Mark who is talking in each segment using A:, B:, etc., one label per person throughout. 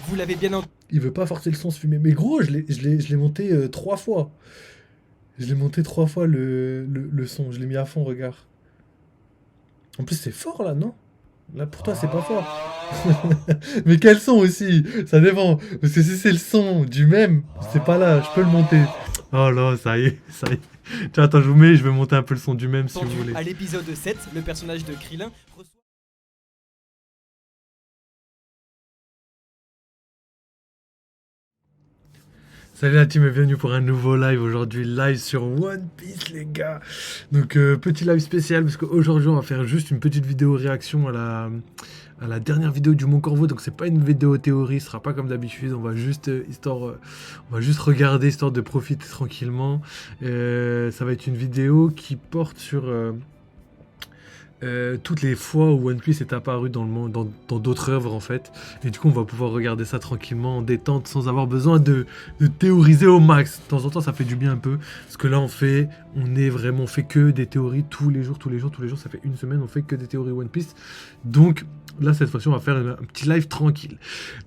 A: Vous l'avez bien entendu.
B: Il veut pas forcer le son se fumer. Mais gros, je l'ai monté 3 fois. Je l'ai monté 3 fois le son. Je l'ai mis à fond, regarde. En plus, c'est fort là, non? Là, pour toi, c'est pas fort. Mais quel son aussi? Ça dépend. Parce que si c'est le son du même, c'est pas là. Je peux le monter. Oh là, ça y est, ça y est. Tiens, attends, je vous mets, je vais monter un peu le son du même si vous voulez.
A: À l'épisode 7, le personnage de Krillin reçoit...
B: Salut la team et bienvenue pour un nouveau live. Aujourd'hui, live sur One Piece, les gars. Donc, petit live spécial parce qu'aujourd'hui, on va faire juste une petite vidéo réaction à la dernière vidéo du Mont Corvo. Donc, c'est pas une vidéo théorie, ce sera pas comme d'habitude. On va juste, on va juste regarder histoire de profiter tranquillement. Ça va être une vidéo qui porte sur toutes les fois où One Piece est apparu dans le monde, dans d'autres œuvres en fait. Et du coup, on va pouvoir regarder ça tranquillement, en détente, sans avoir besoin de théoriser au max. De temps en temps, ça fait du bien un peu. Parce que là, on fait que des théories tous les jours. Ça fait une semaine, on fait que des théories One Piece. Donc, là, cette fois-ci, on va faire un petit live tranquille.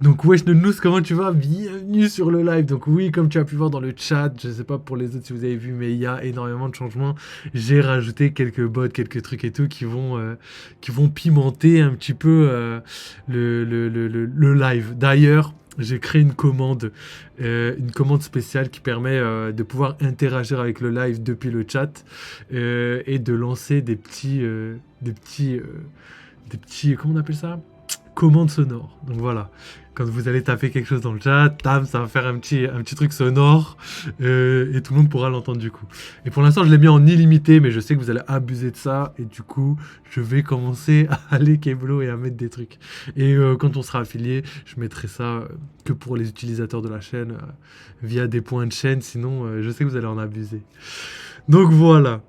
B: Donc, wesh Nounous, comment tu vas? Bienvenue sur le live. Donc, oui, comme tu as pu voir dans le chat, je sais pas pour les autres si vous avez vu, mais il y a énormément de changements. J'ai rajouté quelques bots, quelques trucs et tout qui vont pimenter un petit peu le live. D'ailleurs, j'ai créé une commande spéciale qui permet de pouvoir interagir avec le live depuis le chat et de lancer des petits, comment on appelle ça? Commandes sonores. Donc voilà, quand vous allez taper quelque chose dans le chat, tam, ça va faire un petit truc sonore et tout le monde pourra l'entendre du coup. Et pour l'instant, je l'ai mis en illimité, mais je sais que vous allez abuser de ça et du coup, je vais commencer à aller Keblo et à mettre des trucs. Et quand on sera affilié, je mettrai ça que pour les utilisateurs de la chaîne via des points de chaîne, sinon je sais que vous allez en abuser. Donc voilà.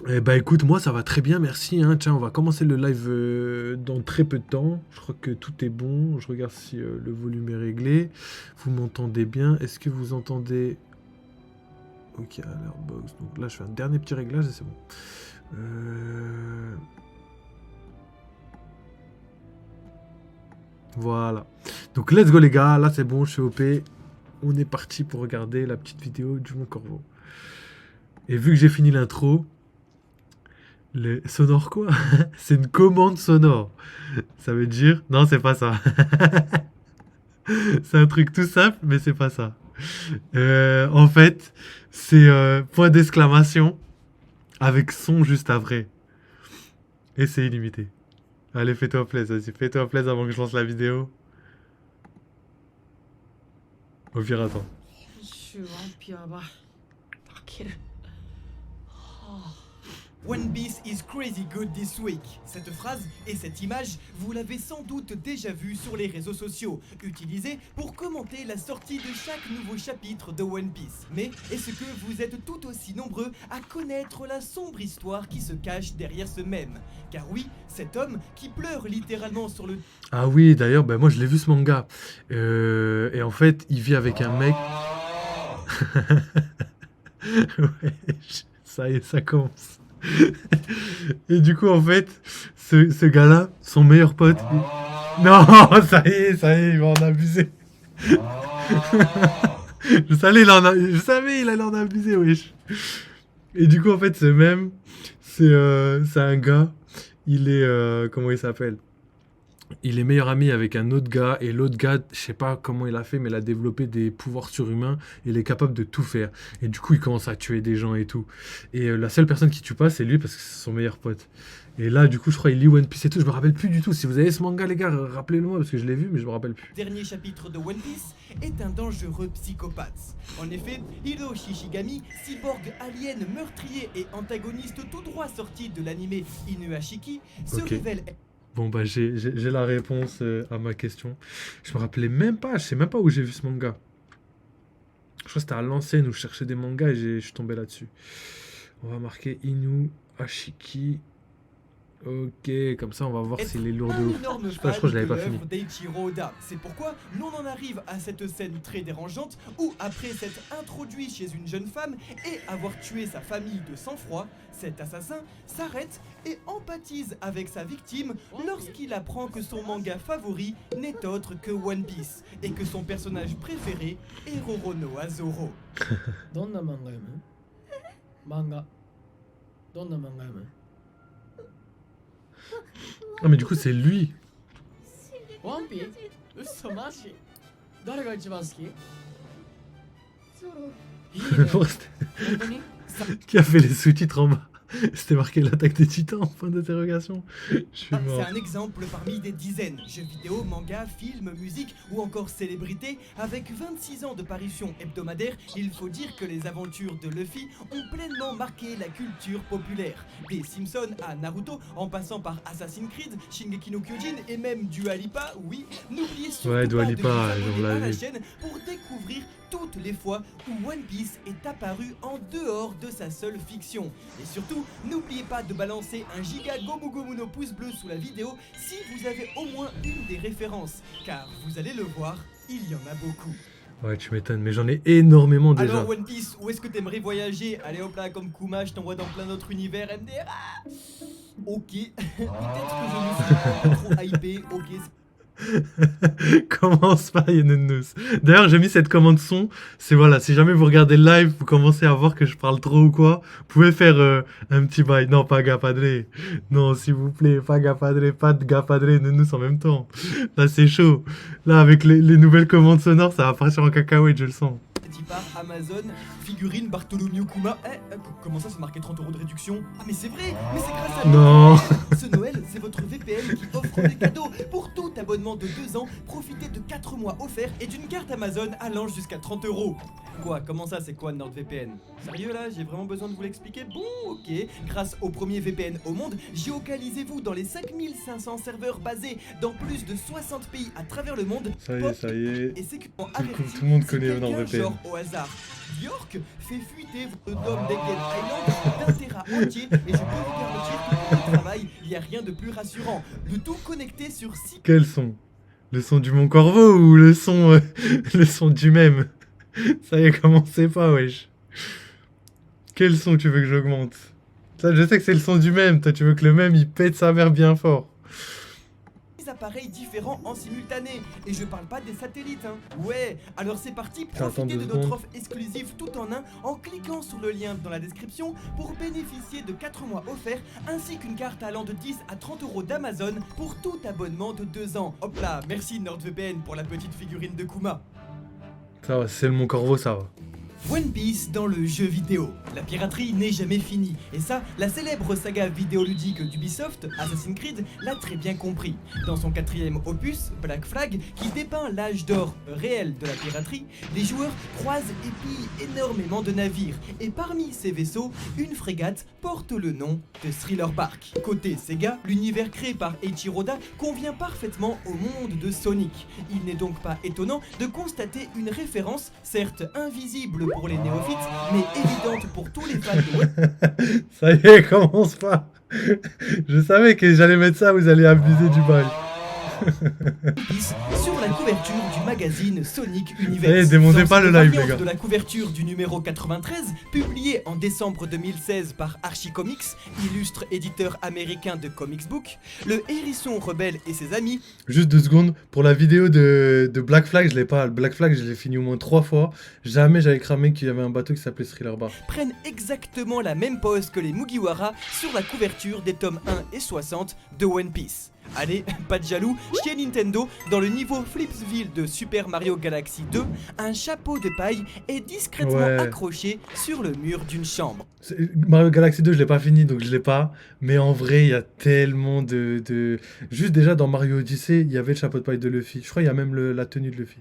B: Eh bah écoute, moi ça va très bien, merci. Hein. Tiens, on va commencer le live dans très peu de temps. Je crois que tout est bon. Je regarde si le volume est réglé. Vous m'entendez bien? Est-ce que vous entendez... Ok, Alertbox. Donc là, je fais un dernier petit réglage et c'est bon. Voilà. Donc let's go les gars. Là c'est bon, je suis OP. On est parti pour regarder la petite vidéo du Mont Corvo. Et vu que j'ai fini l'intro... Les sonore quoi? C'est une commande sonore. Ça veut dire... Non, c'est pas ça. C'est un truc tout simple, mais c'est pas ça. En fait, c'est point d'exclamation avec son juste après. Et c'est illimité. Allez, fais-toi plaisir, vas-y, fais-toi plaisir avant que je lance la vidéo. Au pire, attends.
A: One Piece is crazy good this week. Cette phrase et cette image, vous l'avez sans doute déjà vue sur les réseaux sociaux, utilisée pour commenter la sortie de chaque nouveau chapitre de One Piece. Mais est-ce que vous êtes tout aussi nombreux à connaître la sombre histoire qui se cache derrière ce mème? Car oui, cet homme qui pleure littéralement sur le...
B: Ah oui, d'ailleurs, ben moi je l'ai vu ce manga. Et en fait, il vit avec un mec... Ouais, ça y est, ça commence. Et du coup, en fait, ce gars-là, son meilleur pote. Non, ça y est, il va en abuser. Je savais, il allait en abuser, wesh. Et du coup, en fait, ce même, c'est un gars. Il est, comment il s'appelle? Il est meilleur ami avec un autre gars, et l'autre gars, je sais pas comment il a fait, mais il a développé des pouvoirs surhumains, et il est capable de tout faire. Et du coup, il commence à tuer des gens et tout. Et la seule personne qui tue pas, c'est lui, parce que c'est son meilleur pote. Et là, du coup, je crois qu'il lit One Piece et tout, je me rappelle plus du tout. Si vous avez ce manga, les gars, rappelez-le-moi, parce que je l'ai vu, mais je me rappelle plus.
A: Dernier chapitre de One Piece est un dangereux psychopathe. En effet, Hiro Shishigami, cyborg alien meurtrier et antagoniste tout droit sorti de l'anime Inuashiki, se révèle...
B: Bon, bah, j'ai la réponse à ma question. Je me rappelais même pas, je sais même pas où j'ai vu ce manga. Je crois que c'était à l'ancienne où je cherchais des mangas et je suis tombé là-dessus. On va marquer Inu Ashiki. Ok, comme ça on va voir
A: Être
B: s'il est lourd de
A: un
B: ouf.
A: énorme
B: Je sais pas, je crois que je l'avais
A: fan
B: pas
A: de
B: fini.
A: l'œuvre d'Eiichiro Oda. C'est pourquoi l'on en arrive à cette scène très dérangeante où, après s'être introduit chez une jeune femme et avoir tué sa famille de sang-froid, cet assassin s'arrête et empathise avec sa victime lorsqu'il apprend que son manga favori n'est autre que One Piece et que son personnage préféré est Roronoa Zoro.
C: どんな漫画読む漫画どんな漫画読む
B: Ah mais du coup c'est lui.
C: ワンピ嘘マジ誰が一番好きいいね 本当に
B: Qui a fait les sous-titres en bas. C'était marqué l'attaque des titans, point d'interrogation. Je suis mort.
A: C'est un exemple parmi des dizaines. Jeux vidéo, mangas, films, musique ou encore célébrités. Avec 26 ans de parution hebdomadaire, il faut dire que les aventures de Luffy ont pleinement marqué la culture populaire. Des Simpsons à Naruto, en passant par Assassin's Creed, Shingeki no Kyojin et même Dua Lipa, oui. N'oubliez surtout
B: Ouais, Dua
A: pas de
B: Lipa,
A: vous
B: j'en
A: abonner à la
B: l'avais.
A: chaîne pour découvrir toutes les fois où One Piece est apparu en dehors de sa seule fiction. Et surtout, n'oubliez pas de balancer un giga Gomu Gomu no pouce bleu sous la vidéo si vous avez au moins une des références, car vous allez le voir, il y en a beaucoup.
B: Ouais, tu m'étonnes, mais j'en ai énormément déjà.
A: Alors One Piece, où est-ce que t'aimerais voyager? Allez hop là, comme Kuma, je t'envoie dans plein d'autres univers, MDR. Ok, peut-être que je me suis pas trop hypé, ok.
B: Commence pas Yenenous. D'ailleurs j'ai mis cette commande son. C'est voilà, si jamais vous regardez le live, vous commencez à voir que je parle trop ou quoi, vous pouvez faire un petit bail. Non, pas Gapadre. Non, s'il vous plaît, pas Gapadre, pas de Gapadre, Yenenous en même temps. Là c'est chaud. Là avec les nouvelles commandes sonores, ça va partir en cacahuète, je le sens.
A: Par Amazon, figurine Bartholomew Kuma. Comment ça c'est marqué 30 € de réduction? Ah mais c'est vrai, mais c'est grâce à
B: Non.
A: Ce Noël, c'est votre VPN qui offre des cadeaux. Pour tout abonnement de 2 ans, profitez de 4 mois offerts et d'une carte Amazon allant jusqu'à 30 €. Quoi? Comment ça, c'est quoi NordVPN? Sérieux là, j'ai vraiment besoin de vous l'expliquer? Bon, ok. Grâce au premier VPN au monde, géocalisez-vous dans les 5500 serveurs basés dans plus de 60 pays à travers le monde.
B: Ça y est.
A: Et c'est que
B: Tout le monde connaît NordVPN.
A: genre au hasard. Bjork fait fuiter votre Dom Deccan Island d'un terrain entier et je peux vous garantir que pour le travail, il n'y a rien de plus rassurant. Le tout connecté sur 6
B: Quel son? Le son du Mont Corvo ou le son du même? Ça y est, commencez pas, wesh. Quel son tu veux que j'augmente? Ça, je sais que c'est le son du même. Toi, tu veux que le même, il pète sa mère bien fort.
A: appareils différents en simultané. Et je parle pas des satellites, hein. Ouais, alors c'est parti,
B: Attends
A: profitez
B: 2
A: de notre
B: secondes.
A: offre exclusive tout en un en cliquant sur le lien dans la description pour bénéficier de 4 mois offerts ainsi qu'une carte allant de 10 à 30 € d'Amazon pour tout abonnement de 2 ans. Hop là, merci NordVPN pour la petite figurine de Kuma.
B: Ça va, c'est le Mont Corvo, ça va.
A: One Piece dans le jeu vidéo. La piraterie n'est jamais finie. Et ça, la célèbre saga vidéoludique d'Ubisoft, Assassin's Creed, l'a très bien compris. Dans son 4e opus, Black Flag, qui dépeint l'âge d'or réel de la piraterie, les joueurs croisent et pillent énormément de navires. Et parmi ces vaisseaux, une frégate porte le nom de Thriller Bark. Côté Sega, l'univers créé par Eiichiro Oda convient parfaitement au monde de Sonic. Il n'est donc pas étonnant de constater une référence, certes invisible pour les néophytes, mais évidente pour tous les fans de One
B: Ça y est, commence pas. Je savais que j'allais mettre ça, vous allez abuser du bail.
A: Piece sur la couverture du magazine Sonic
B: Eh,
A: Universe.
B: démontez
A: Dans
B: pas
A: cette
B: le live,
A: variante
B: les gars.
A: de la couverture du numéro 93, publié en décembre 2016 par Archie Comics, illustre éditeur américain de comics book, le hérisson rebelle et ses amis
B: Juste 2 secondes, pour la vidéo de Black Flag, je l'ai pas. Le Black Flag, je l'ai fini au moins 3 fois. Jamais j'avais cramé qu'il y avait un bateau qui s'appelait Thriller Bark.
A: prennent exactement la même pose que les Mugiwara sur la couverture des tomes 1 et 60 de One Piece. Allez, pas de jaloux, chez Nintendo, dans le niveau Flipsville de Super Mario Galaxy 2, un chapeau de paille est discrètement
B: Ouais.
A: accroché sur le mur d'une chambre.
B: Mario Galaxy 2, je l'ai pas fini, donc je l'ai pas. Mais en vrai, il y a tellement de... Juste déjà, dans Mario Odyssey, il y avait le chapeau de paille de Luffy. Je crois qu'il y a même la tenue de Luffy.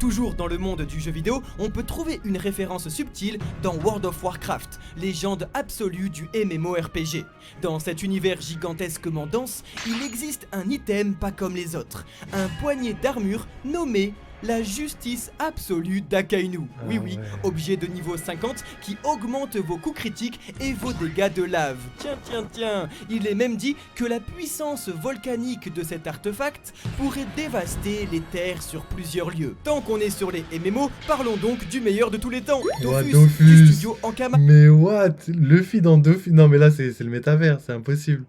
A: Toujours dans le monde du jeu vidéo, on peut trouver une référence subtile dans World of Warcraft, légende absolue du MMORPG. Dans cet univers gigantesquement dense, il existe un item pas comme les autres, un poignet d'armure nommé la justice absolue d'Akainu. Oui,
B: Ah
A: oui,
B: ouais.
A: objet de niveau 50 qui augmente vos coups critiques et vos dégâts de lave. Tiens, il est même dit que la puissance volcanique de cet artefact pourrait dévaster les terres sur plusieurs lieux. Tant qu'on est sur les MMO, parlons donc du meilleur de tous les temps, Dofus,
B: Dofus.
A: du studio Ankama.
B: Mais what? Luffy dans Dofus? Non mais là c'est le métavers, c'est impossible.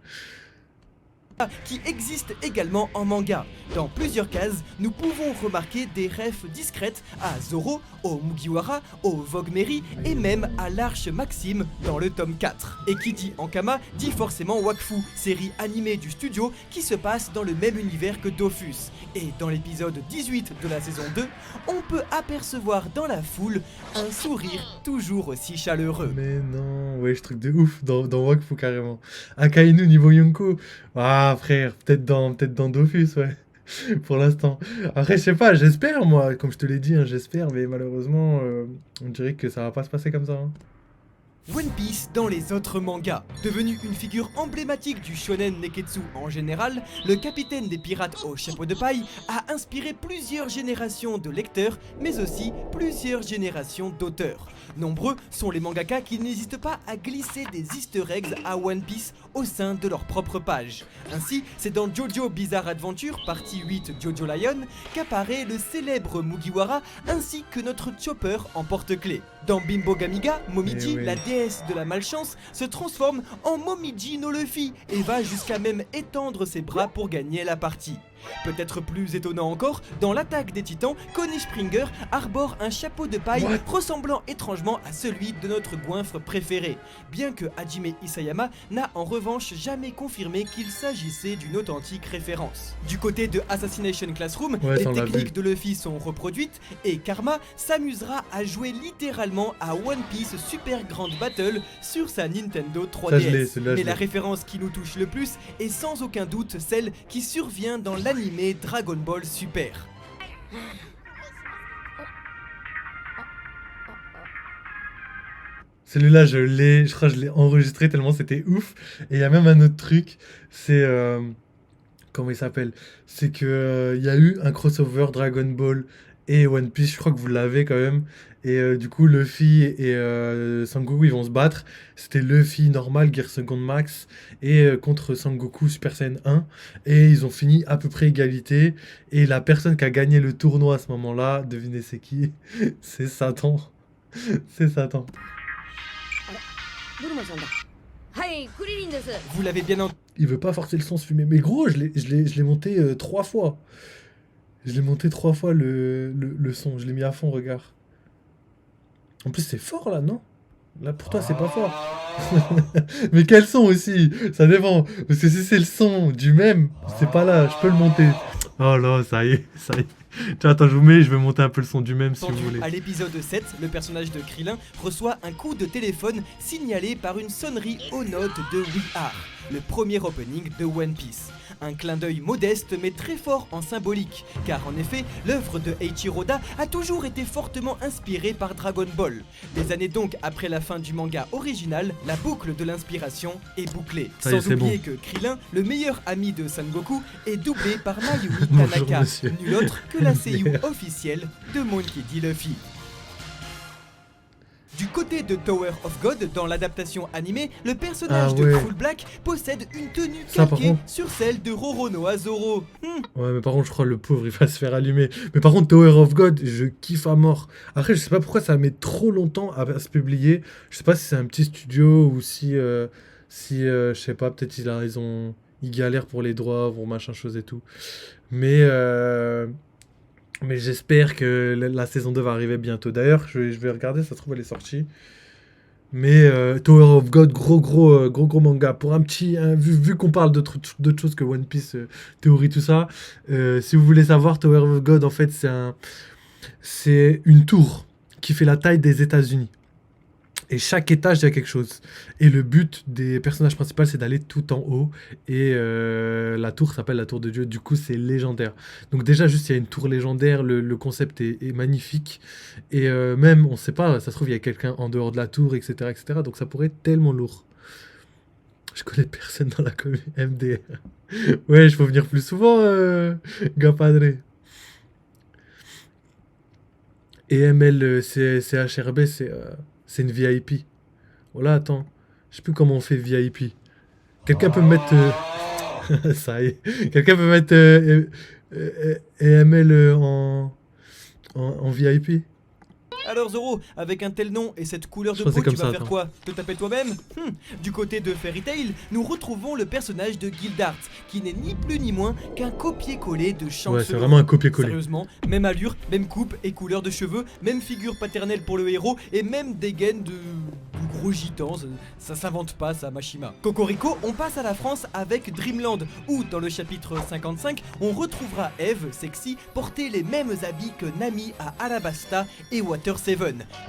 A: Qui existe également en manga. Dans plusieurs cases, nous pouvons remarquer des refs discrètes à Zoro, au Mugiwara, au Vogue-Mary et même à l'Arche Maxime dans le tome 4. Et qui dit Ankama dit forcément Wakfu, série animée du studio qui se passe dans le même univers que Dofus. Et dans l'épisode 18 de la saison 2, on peut apercevoir dans la foule un sourire toujours aussi chaleureux.
B: Mais non, ouais, je truc de ouf dans Wakfu carrément. Akainu niveau Yonko. Ah frère, peut-être dans Dofus, ouais. Pour l'instant. Après, je sais pas, j'espère moi, comme je te l'ai dit, hein, j'espère, mais malheureusement, on dirait que ça va pas se passer comme ça. Hein.
A: One Piece dans les autres mangas. Devenu une figure emblématique du shonen neketsu en général, le capitaine des pirates au chapeau de paille a inspiré plusieurs générations de lecteurs, mais aussi plusieurs générations d'auteurs. Nombreux sont les mangaka qui n'hésitent pas à glisser des easter eggs à One Piece au sein de leur propre page. Ainsi, c'est dans JoJo Bizarre Adventure, partie 8 Jojo Lion, qu'apparaît le célèbre Mugiwara ainsi que notre Chopper en porte-clés. Dans Bimbo Gamiga, Momiji,
B: Eh oui.
A: la déesse de la malchance, se transforme en Momiji no Luffy et va jusqu'à même étendre ses bras pour gagner la partie. Peut-être plus étonnant encore, dans l'attaque des titans, Connie Springer arbore un chapeau de paille
B: What?
A: ressemblant étrangement à celui de notre goinfre préféré, bien que Hajime Isayama n'a en revanche jamais confirmé qu'il s'agissait d'une authentique référence. Du côté de Assassination Classroom,
B: Ouais,
A: les
B: ça, on l'a
A: techniques
B: vu.
A: de Luffy sont reproduites et Karma s'amusera à jouer littéralement à One Piece Super Grand Battle sur sa Nintendo
B: Ça, je l'ai,
A: 3DS.
B: celui-là, je
A: Mais
B: l'ai.
A: la référence qui nous touche le plus est sans aucun doute celle qui survient dans l'animé Dragon Ball Super.
B: Celui-là, je crois que je l'ai enregistré tellement c'était ouf. Et il y a même un autre truc, c'est... comment il s'appelle? C'est que il y a eu un crossover Dragon Ball et One Piece, je crois que vous l'avez quand même. Et du coup, Luffy et Sangoku, ils vont se battre. C'était Luffy normal, Gear Second Max, et contre Sangoku Super Saiyan 1. Et ils ont fini à peu près égalité. Et la personne qui a gagné le tournoi à ce moment-là, devinez c'est qui? C'est Satan. C'est Satan.
D: ブルマさんだ。はい、クリリンです。
A: Vous l'avez bien entendu.
B: Il veut pas forcer le son se fumer. Mais gros, je l'ai monté 3 fois. Je l'ai monté 3 fois le son. Je l'ai mis à fond, regarde. En plus, c'est fort là, non? Là, pour toi, c'est pas fort. Mais quel son aussi? Ça dépend. Parce que si c'est le son du même, c'est pas là. Je peux le monter. Oh là, ça y est, ça y est. Tiens, attends, je vous mets, je vais monter un peu le son du même si vous voulez.
A: À l'épisode 7, le personnage de Krillin reçoit un coup de téléphone signalé par une sonnerie aux notes de We Are, le premier opening de One Piece. Un clin d'œil modeste mais très fort en symbolique, car en effet, l'œuvre de Eiichiro Oda a toujours été fortement inspirée par Dragon Ball. Des années donc après la fin du manga original, la boucle de l'inspiration est bouclée.
B: Ça y est,
A: Sans
B: c'est
A: oublier que Krillin, le meilleur ami de Sangoku, est doublé par Mayumi
B: Bonjour,
A: Tanaka,
B: monsieur.
A: nul autre que la seiyuu officielle de Monkey D. Luffy. Du côté de Tower of God, dans l'adaptation animée, le personnage
B: Ah
A: de
B: ouais.
A: Full Black possède une tenue
B: Ça, par
A: calquée
B: contre.
A: sur celle de Roronoa Zoro.
B: Ouais, mais par contre, je crois que le pauvre, il va se faire allumer. Mais par contre, Tower of God, je kiffe à mort. Après, je sais pas pourquoi ça met trop longtemps à se publier. Je sais pas si c'est un petit studio ou si, je sais pas, peut-être ils galèrent pour les droits, pour machin chose et tout. Mais j'espère que la saison 2 va arriver bientôt. D'ailleurs, je vais regarder, ça se trouve, elle est sortie. Mais Tower of God, gros manga. Pour un petit, vu qu'on parle d'autres choses que One Piece, théorie, tout ça, si vous voulez savoir, Tower of God, en fait, c'est une tour qui fait la taille des États-Unis. Et chaque étage, il y a quelque chose. Et le but des personnages principaux, c'est d'aller tout en haut. Et la tour s'appelle la Tour de Dieu. Du coup, c'est légendaire. Donc déjà, juste, il y a une tour légendaire. Le concept est magnifique. Et même, on ne sait pas, ça se trouve, il y a quelqu'un en dehors de la tour, etc., etc. Donc ça pourrait être tellement lourd. Je connais personne dans la commune MDR. Ouais, il faut venir plus souvent, gars padré. Et ML CHRB, c'est une VIP. Voilà, attends. Je sais plus comment on fait VIP. Quelqu'un peut me mettre. Ça y est. Quelqu'un peut mettre EML en VIP.
A: Alors Zoro, avec un tel nom et cette couleur
B: Je
A: de
B: crois que
A: peau,
B: c'est
A: tu
B: comme
A: vas
B: ça,
A: faire
B: attends.
A: quoi? Te taper toi-même? Du côté de Fairy Tail, nous retrouvons le personnage de Gildart, qui n'est ni plus ni moins qu'un copier-coller de Chancelot.
B: Ouais, c'est vraiment un copier-coller.
A: Sérieusement, même allure, même coupe et couleur de cheveux, même figure paternelle pour le héros, et même dégaine de gros gitans, ça s'invente pas ça, Mashima. Cocorico, on passe à la France avec Dreamland, où dans le chapitre 55, on retrouvera Eve, sexy, porter les mêmes habits que Nami à Alabasta et Water 7.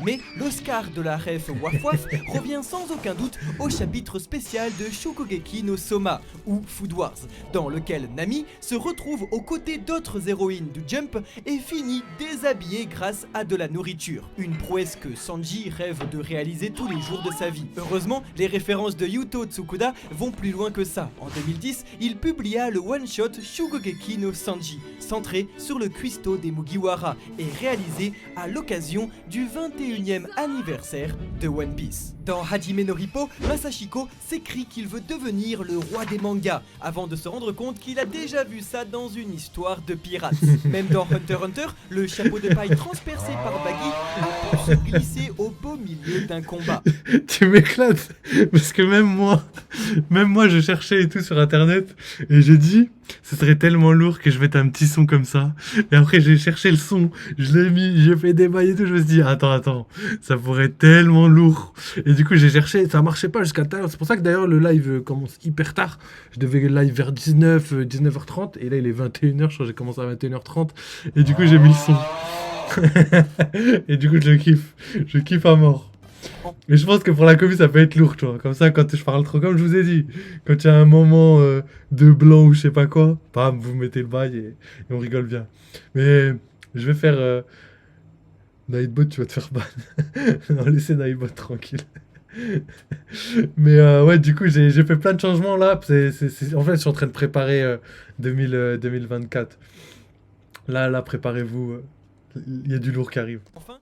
A: Mais l'Oscar de la ref Waf Waf revient sans aucun doute au chapitre spécial de Shokugeki no Soma, ou Food Wars, dans lequel Nami se retrouve aux côtés d'autres héroïnes du Jump et finit déshabillée grâce à de la nourriture. Une prouesse que Sanji rêve de réaliser tous les jours de sa vie. Heureusement, les références de Yuto Tsukuda vont plus loin que ça. En 2010, il publia le one-shot Shokugeki no Sanji, centré sur le cuistot des Mugiwara et réalisé à l'occasion du 21e anniversaire de One Piece. Dans Hajime no Hippo, Masashiko s'écrit qu'il veut devenir le roi des mangas, avant de se rendre compte qu'il a déjà vu ça dans une histoire de pirates. Même dans Hunter x Hunter, le chapeau de paille transpercé par Baggy a pu se glisser au beau milieu d'un combat.
B: Tu m'éclates. Parce que même moi, je cherchais et tout sur internet. Et j'ai dit, ce serait tellement lourd que je mette un petit son comme ça. Et après, j'ai cherché le son. Je l'ai mis, j'ai fait des bails et tout. Je me suis dit, attends. Ça pourrait être tellement lourd. Et du coup, j'ai cherché. Ça marchait pas jusqu'à tout à l'heure. C'est pour ça que d'ailleurs, le live commence hyper tard. Je devais live vers 19h30. Et là, il est 21h. Je crois que j'ai commencé à 21h30. Et du coup, j'ai mis le son. Et du coup, je le kiffe. Je kiffe à mort. Mais je pense que pour la commu, ça peut être lourd, tu vois. Comme ça, quand je parle trop, comme je vous ai dit, quand il y a un moment de blanc ou je sais pas quoi, bam, vous mettez le bail et on rigole bien. Mais je vais faire. Nightbot, tu vas te faire ban. Non, laissez Nightbot tranquille. Mais ouais, du coup, j'ai fait plein de changements là. En fait, je suis en train de préparer 2024. Là, préparez-vous. Il y a du lourd qui arrive.
A: Enfin,